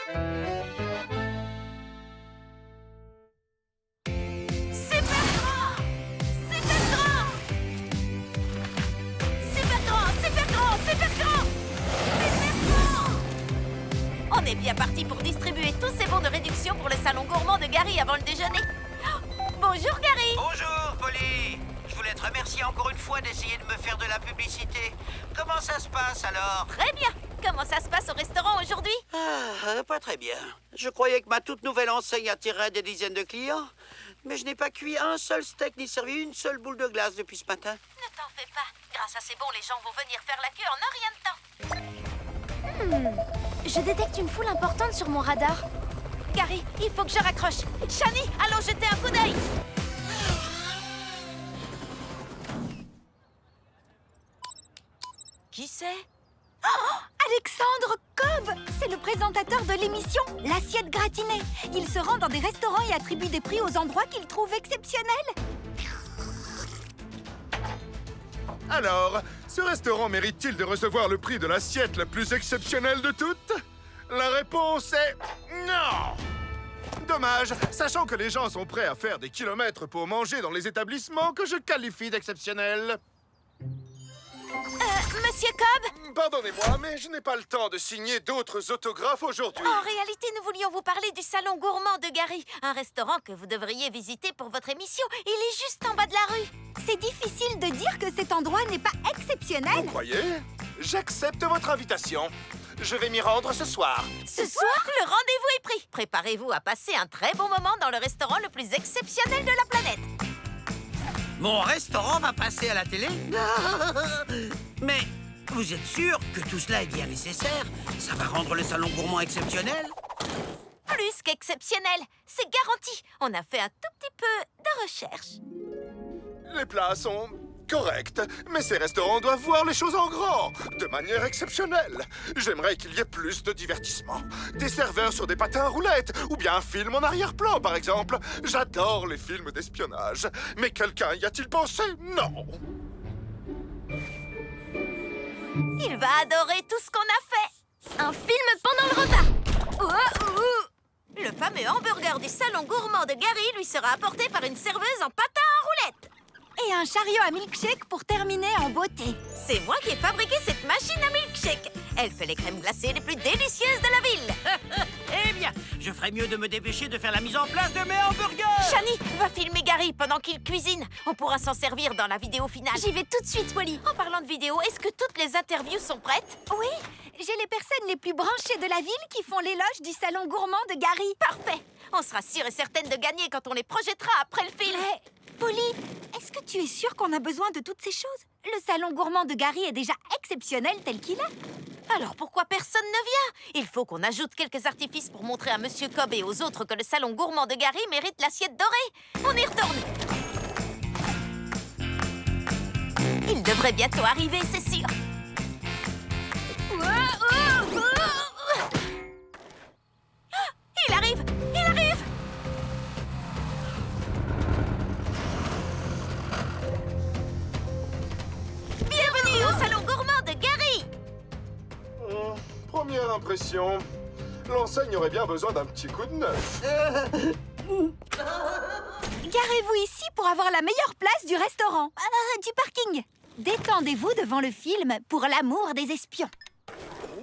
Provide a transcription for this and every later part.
Super grand! Super grand! Super grand! Super grand! Super grand! Super grand! On est bien parti pour distribuer tous ces bons de réduction pour le salon gourmand de Gary avant le déjeuner. Bonjour Gary! Bonjour, Polly. Je voulais te remercier encore une fois d'essayer de me faire de la publicité. Comment ça se passe alors? Très bien! Comment ça se passe au restaurant aujourd'hui? Pas très bien. Je croyais que ma toute nouvelle enseigne attirerait des dizaines de clients, mais je n'ai pas cuit un seul steak ni servi une seule boule de glace depuis ce matin. Ne t'en fais pas. Grâce à ces bons, les gens vont venir faire la queue en un rien de temps. Je détecte une foule importante sur mon radar. Gary, il faut que je raccroche. Shani, allons jeter un coup d'œil. Qui c'est? Alexandre Cobb! C'est le présentateur de l'émission L'Assiette Gratinée. Il se rend dans des restaurants et attribue des prix aux endroits qu'il trouve exceptionnels. Alors, ce restaurant mérite-t-il de recevoir le prix de l'assiette la plus exceptionnelle de toutes? La réponse est non! Dommage, sachant que les gens sont prêts à faire des kilomètres pour manger dans les établissements que je qualifie d'exceptionnels. Monsieur Cobb? Pardonnez-moi, mais je n'ai pas le temps de signer d'autres autographes aujourd'hui. En réalité, nous voulions vous parler du salon gourmand de Gary, un restaurant que vous devriez visiter pour votre émission. Il est juste en bas de la rue. C'est difficile de dire que cet endroit n'est pas exceptionnel. Vous croyez? J'accepte votre invitation. Je vais m'y rendre ce soir. Ce soir, le rendez-vous est pris. Préparez-vous à passer un très bon moment dans le restaurant le plus exceptionnel de la planète. Mon restaurant va passer à la télé? Mais vous êtes sûr que tout cela est bien nécessaire? Ça va rendre le salon gourmand exceptionnel? Plus qu'exceptionnel, c'est garanti. On a fait un tout petit peu de recherche. Les plats sont corrects, mais ces restaurants doivent voir les choses en grand, de manière exceptionnelle. J'aimerais qu'il y ait plus de divertissement. Des serveurs sur des patins à roulettes, ou bien un film en arrière-plan, par exemple. J'adore les films d'espionnage. Mais quelqu'un y a-t-il pensé? Non. Il va adorer tout ce qu'on a fait. Un film pendant le repas. Le fameux hamburger du salon gourmand de Gary lui sera apporté par une serveuse en patin à roulettes. Et un chariot à milkshake pour terminer en beauté. C'est moi qui ai fabriqué cette machine à milkshake. Elle fait les crèmes glacées les plus délicieuses de la ville. Eh bien, je ferais mieux de me dépêcher de faire la mise en place de mes hamburgers! Shani va filmer Gary pendant qu'il cuisine. On pourra s'en servir dans la vidéo finale. J'y vais tout de suite, Polly. En parlant de vidéo, est-ce que toutes les interviews sont prêtes? Oui, j'ai les personnes les plus branchées de la ville qui font l'éloge du salon gourmand de Gary. Parfait. On sera sûre et certaine de gagner quand on les projettera après le film. Mais, Polly, est-ce que tu es sûre qu'on a besoin de toutes ces choses? Le salon gourmand de Gary est déjà exceptionnel tel qu'il est. Alors pourquoi personne ne vient? Il faut qu'on ajoute quelques artifices pour montrer à Monsieur Cobb et aux autres que le salon gourmand de Gary mérite l'assiette dorée. On y retourne. Il devrait bientôt arriver, c'est sûr. Il arrive! Il arrive! Bienvenue au salon gourmand de Gary! Première impression, l'enseigne aurait bien besoin d'un petit coup de neuf. Garez-vous ici pour avoir la meilleure place du restaurant. Du parking. Détendez-vous devant le film Pour l'amour des espions.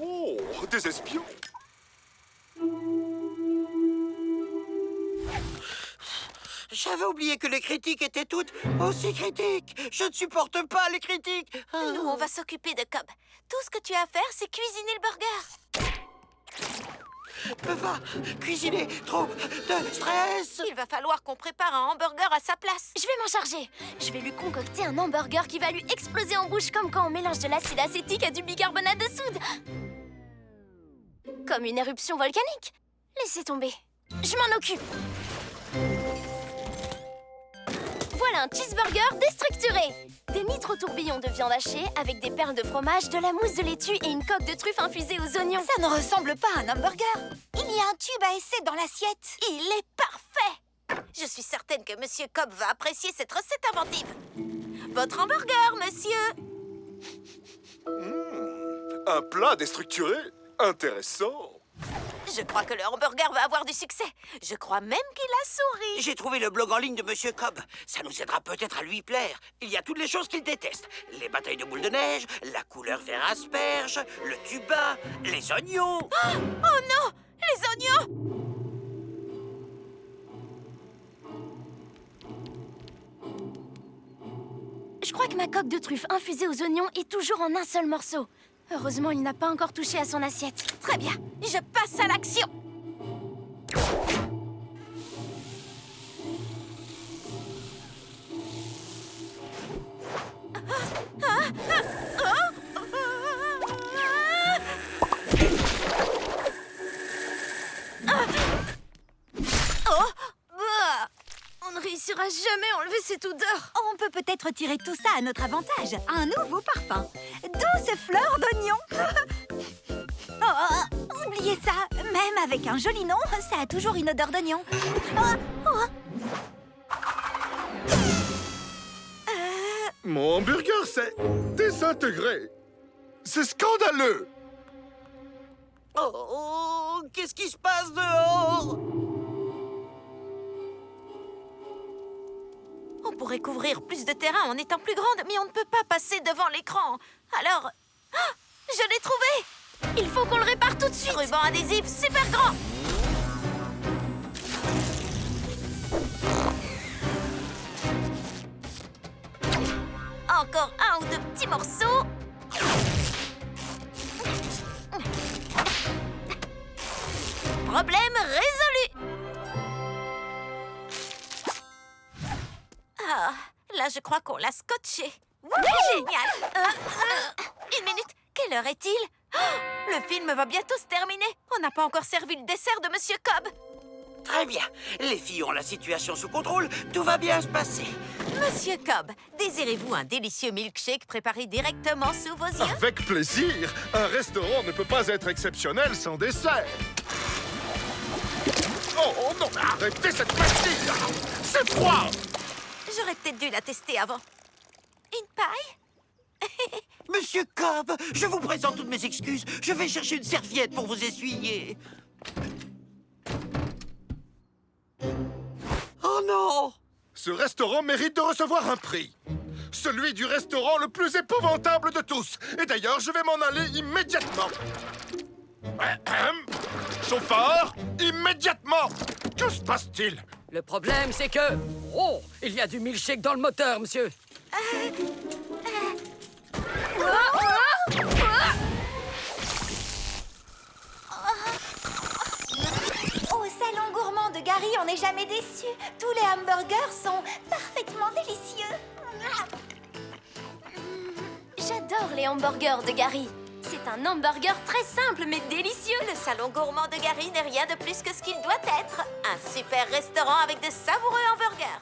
Oh, des espions. J'avais oublié que les critiques étaient toutes aussi critiques. Je ne supporte pas les critiques. Nous, on va s'occuper de Cobb. Tout ce que tu as à faire, c'est cuisiner le burger. Peux pas cuisiner trop de stress. Il va falloir qu'on prépare un hamburger à sa place. Je vais m'en charger. Je vais lui concocter un hamburger qui va lui exploser en bouche comme quand on mélange de l'acide acétique à du bicarbonate de soude. Comme une éruption volcanique. Laissez tomber. Je m'en occupe. Voilà un cheeseburger déstructuré. Des nitro-tourbillons de viande hachée avec des perles de fromage, de la mousse de laitue et une coque de truffe infusée aux oignons. Ça ne ressemble pas à un hamburger. Il y a un tube à essai dans l'assiette. Il est parfait. Je suis certaine que Monsieur Cobb va apprécier cette recette inventive. Votre hamburger, monsieur. Un plat déstructuré? Intéressant. Je crois que le hamburger va avoir du succès. Je crois même qu'il a souri. J'ai trouvé le blog en ligne de Monsieur Cobb. Ça nous aidera peut-être à lui plaire. Il y a toutes les choses qu'il déteste. Les batailles de boules de neige, la couleur vert asperge, le tuba, les oignons. Oh non! Les oignons! Je crois que ma coque de truffe infusée aux oignons est toujours en un seul morceau. Heureusement, il n'a pas encore touché à son assiette. Très bien, je passe à l'action. Oh! Bah, on ne réussira jamais à enlever cette odeur. On peut peut-être tirer tout ça à notre avantage. Un nouveau parfum. Douce fleur d'oignon. Oh, oubliez ça. Même avec un joli nom, ça a toujours une odeur d'oignon. Mon hamburger s'est désintégré. C'est scandaleux. Oh, qu'est-ce qui se passe dehors? On pourrait couvrir plus de terrain en étant plus grande, mais on ne peut pas passer devant l'écran. Alors... Ah, je l'ai trouvé! Il faut qu'on le répare tout de suite. Ruban adhésif super grand! Encore un ou deux petits morceaux. Problème résolu! Ah, là, je crois qu'on l'a scotché. Génial! Une minute, quelle heure est-il? Oh, le film va bientôt se terminer. On n'a pas encore servi le dessert de Monsieur Cobb. Très bien. Les filles ont la situation sous contrôle. Tout va bien se passer. Monsieur Cobb, désirez-vous un délicieux milkshake préparé directement sous vos yeux? Avec plaisir. Un restaurant ne peut pas être exceptionnel sans dessert. Oh non, arrêtez cette pastille. C'est froid. J'aurais peut-être dû la tester avant. Une paille? Monsieur Cobb, je vous présente toutes mes excuses. Je vais chercher une serviette pour vous essuyer. Oh non! Ce restaurant mérite de recevoir un prix. Celui du restaurant le plus épouvantable de tous. Et d'ailleurs, je vais m'en aller immédiatement. Chauffeur, immédiatement! Que se passe-t-il? Le problème, c'est que... Oh, il y a du milkshake dans le moteur, monsieur. Au salon gourmand de Gary, on n'est jamais déçu. Tous les hamburgers sont parfaitement délicieux. J'adore les hamburgers de Gary. C'est un hamburger très simple mais délicieux. Le salon gourmand de Gary n'est rien de plus que ce qu'il doit être. Un super restaurant avec de savoureux hamburgers.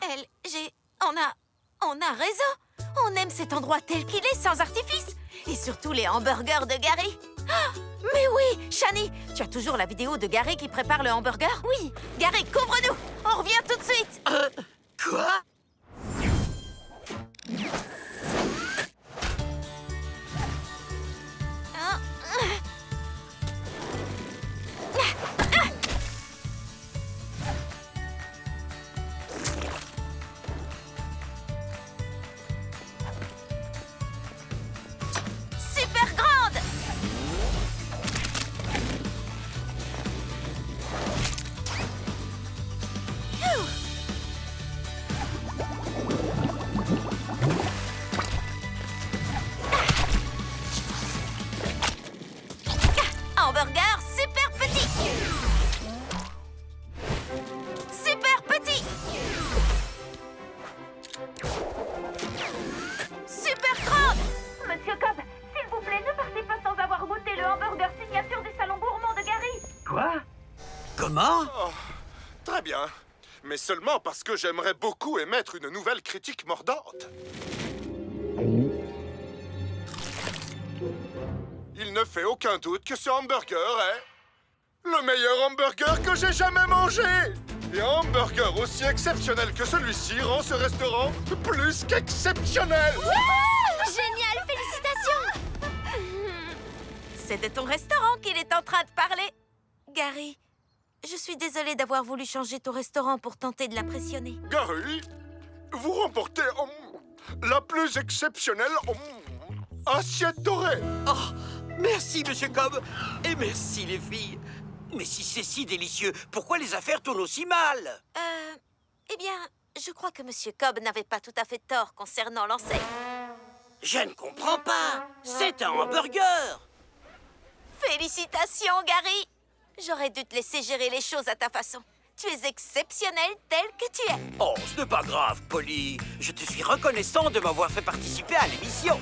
On a raison. On aime cet endroit tel qu'il est, sans artifice. Et surtout les hamburgers de Gary. Ah, mais oui, Shani, tu as toujours la vidéo de Gary qui prépare le hamburger? Oui. Gary, couvre-nous. On revient tout de suite. Quoi? Super grande. Hamburger super petit. Super petit. Super grande. Monsieur Cobb, s'il vous plaît, ne partez pas sans avoir goûté le hamburger signature du salon gourmand de Gary. Quoi? Comment? Oh, très bien. Mais seulement parce que j'aimerais beaucoup émettre une nouvelle critique mordante. Il ne fait aucun doute que ce hamburger est le meilleur hamburger que j'ai jamais mangé. Et un hamburger aussi exceptionnel que celui-ci rend ce restaurant plus qu'exceptionnel. Génial, félicitations. C'est de ton restaurant qu'il est en train de parler. Gary, Je suis désolée d'avoir voulu changer ton restaurant pour tenter de l'impressionner. Gary, vous remportez la plus exceptionnelle assiette dorée. Oh, merci, Monsieur Cobb. Et merci, les filles. Mais si c'est si délicieux, pourquoi les affaires tournent aussi mal? Eh bien, je crois que Monsieur Cobb n'avait pas tout à fait tort concernant l'enseigne. Je ne comprends pas. C'est un hamburger. Félicitations, Gary! J'aurais dû te laisser gérer les choses à ta façon. Tu es exceptionnel tel que tu es. Oh, ce n'est pas grave, Polly. Je te suis reconnaissant de m'avoir fait participer à l'émission.